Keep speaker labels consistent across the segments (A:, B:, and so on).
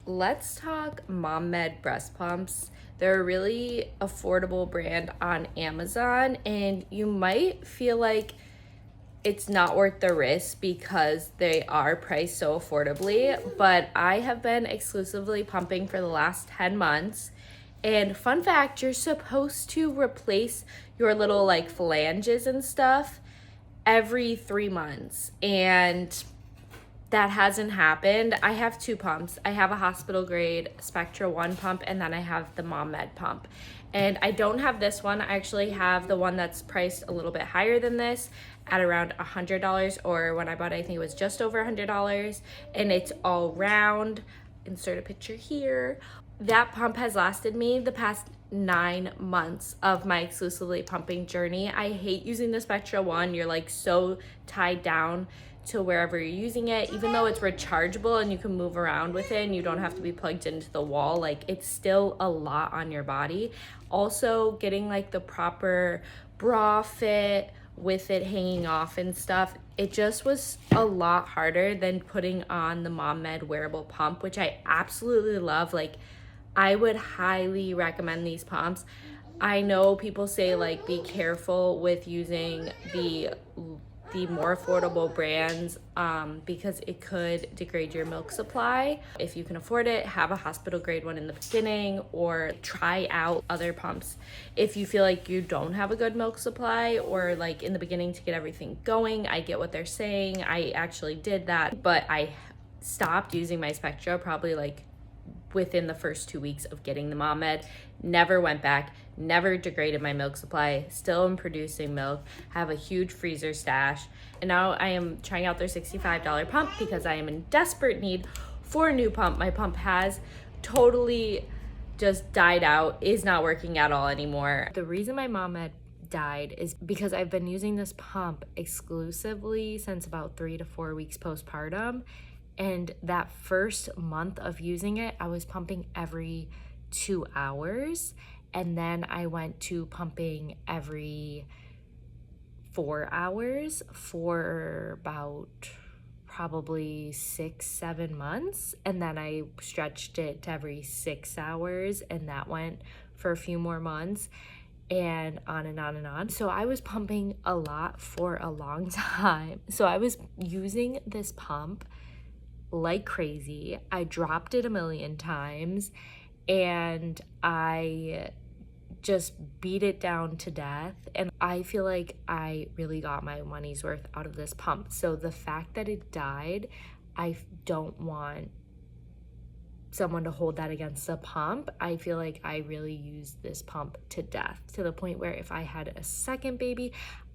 A: let's talk MOMMED breast pumps. They're a really affordable brand on Amazon, and you might feel like it's not worth the risk because they are priced so affordably, but I have been exclusively pumping for the last 10 months. And fun fact, you're supposed to replace your little like phalanges and stuff every 3 months. And that hasn't happened. I have two pumps. I have a hospital grade Spectra 1 pump, and then I have the MOMMED pump. And I don't have this one. I actually have the one that's priced a little bit higher than this at around $100, or when I bought it, I think it was just over $100. And it's all round. Insert a picture here. That pump has lasted me the past 9 months of my exclusively pumping journey. I hate using the Spectra 1. You're like so tied down to wherever you're using it, even though it's rechargeable and you can move around with it and you don't have to be plugged into the wall. Like, it's still a lot on your body. Also, getting like the proper bra fit with it hanging off and stuff, it just was a lot harder than putting on the MOMMED wearable pump, which I absolutely love. Like, I would highly recommend these pumps. I know people say like be careful with using the more affordable brands because it could degrade your milk supply. If you can afford it, have a hospital grade one in the beginning, or try out other pumps if you feel like you don't have a good milk supply, or like in the beginning to get everything going. I get what they're saying. I actually did that, but I stopped using my Spectra probably like within the first 2 weeks of getting the MOMMED. Never went back, never degraded my milk supply, still am producing milk, have a huge freezer stash. And now I am trying out their $65 pump because I am in desperate need for a new pump. My pump has totally just died out, is not working at all anymore. The reason my MOMMED died is because I've been using this pump exclusively since about 3 to 4 weeks postpartum. And that first month of using it, I was pumping every 2 hours. And then I went to pumping every 4 hours for about probably 6-7 months. And then I stretched it to every 6 hours, and that went for a few more months, and on and on and on. So I was pumping a lot for a long time. So I was using this pump like crazy. I dropped it a million times, and I just beat it down to death. And I feel like I really got my money's worth out of this pump. So the fact that it died, I don't want someone to hold that against the pump. I feel like I really used this pump to death, to the point where if I had a second baby,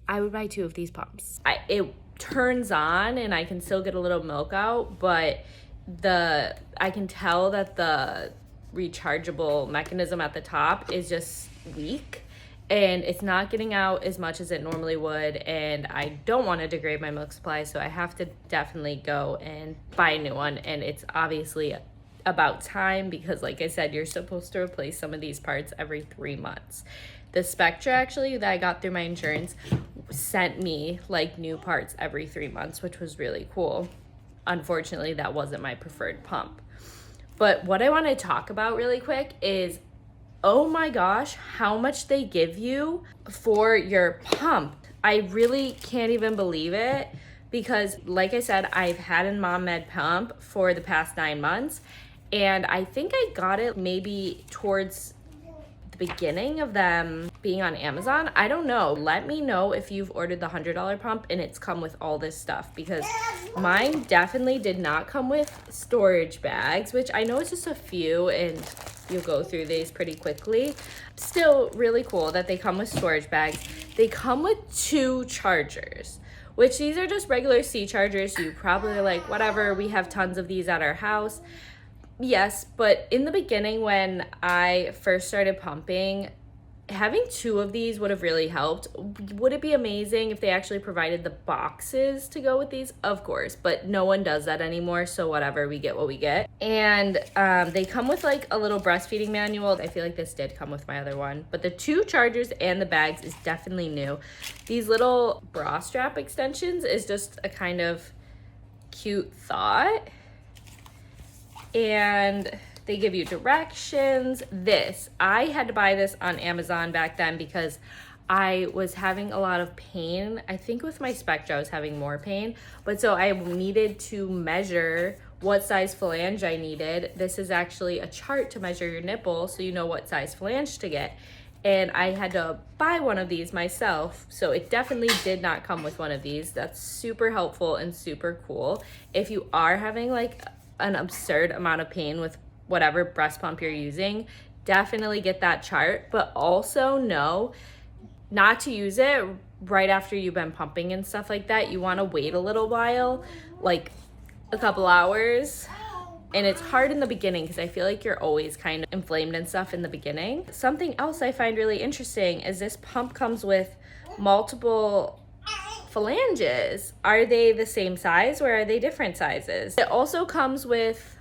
A: I would buy 2 of these pumps. It turns on and I can still get a little milk out, but I can tell that the rechargeable mechanism at the top is just weak, and it's not getting out as much as it normally would, and I don't want to degrade my milk supply, so I have to definitely go and buy a new one. And it's obviously about time because, like I said, you're supposed to replace some of these parts every 3 months. The Spectra, actually, that I got through my insurance sent me like new parts every 3 months, which was really cool. Unfortunately, that wasn't my preferred pump. But what I want to talk about really quick is, oh my gosh, how much they give you for your pump. I really can't even believe it because, like I said, I've had a MOMMED pump for the past 9 months, and I think I got it maybe towards the beginning of them being on Amazon. I don't know. Let me know if you've ordered the $100 pump and it's come with all this stuff, because mine definitely did not come with storage bags, which I know it's just a few and you'll go through these pretty quickly. Still really cool that they come with storage bags. They come with 2 chargers, which these are just regular C chargers. So you probably like, whatever, we have tons of these at our house. Yes, but in the beginning when I first started pumping, having 2 of these would have really helped. Would it be amazing if they actually provided the boxes to go with these? Of course, but no one does that anymore, so whatever, we get what we get. And they come with like a little breastfeeding manual. I feel like this did come with my other one, but the 2 chargers and the bags is definitely new. These little bra strap extensions is just a kind of cute thought. and they give you directions. I had to buy this on Amazon back then because I was having a lot of pain. I think with my Spectra I was having more pain, but so I needed to measure what size flange I needed. This is actually a chart to measure your nipple so you know what size flange to get. And I had to buy one of these myself, so it definitely did not come with one of these. That's super helpful and super cool. If you are having like an absurd amount of pain with whatever breast pump you're using, definitely get that chart, but also know not to use it right after you've been pumping and stuff like that. You want to wait a little while, like a couple hours. And it's hard in the beginning because I feel like you're always kind of inflamed and stuff in the beginning. Something else I find really interesting is this pump comes with multiple phalanges. Are they the same size or are they different sizes? It also comes with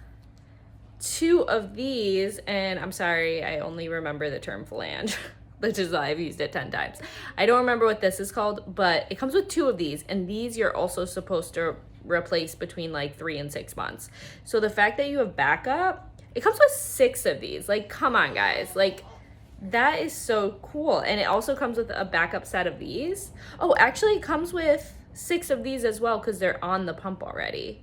A: 2 of these, and I'm sorry, I only remember the term phalange, which is why I've used it 10 times. I don't remember what this is called, but it comes with 2 of these, and these you're also supposed to replace between like 3 and 6 months. So the fact that you have backup, it comes with 6 of these. Like, come on guys, like that is so cool. And it also comes with a backup set of these. Oh, actually it comes with 6 of these as well because they're on the pump already.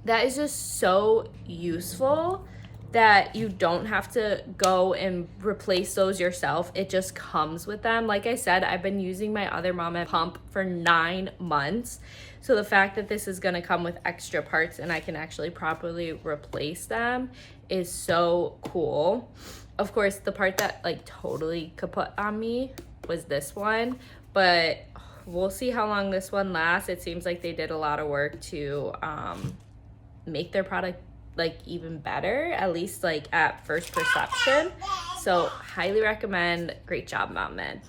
A: That is just so useful that you don't have to go and replace those yourself. It just comes with them. Like I said, I've been using my other MOMMED pump for 9 months. So the fact that this is gonna come with extra parts and I can actually properly replace them is so cool. Of course, the part that like totally kaput on me was this one, but we'll see how long this one lasts. It seems like they did a lot of work to make their product like even better, at least like at first perception. So highly recommend. Great job, MOMMED.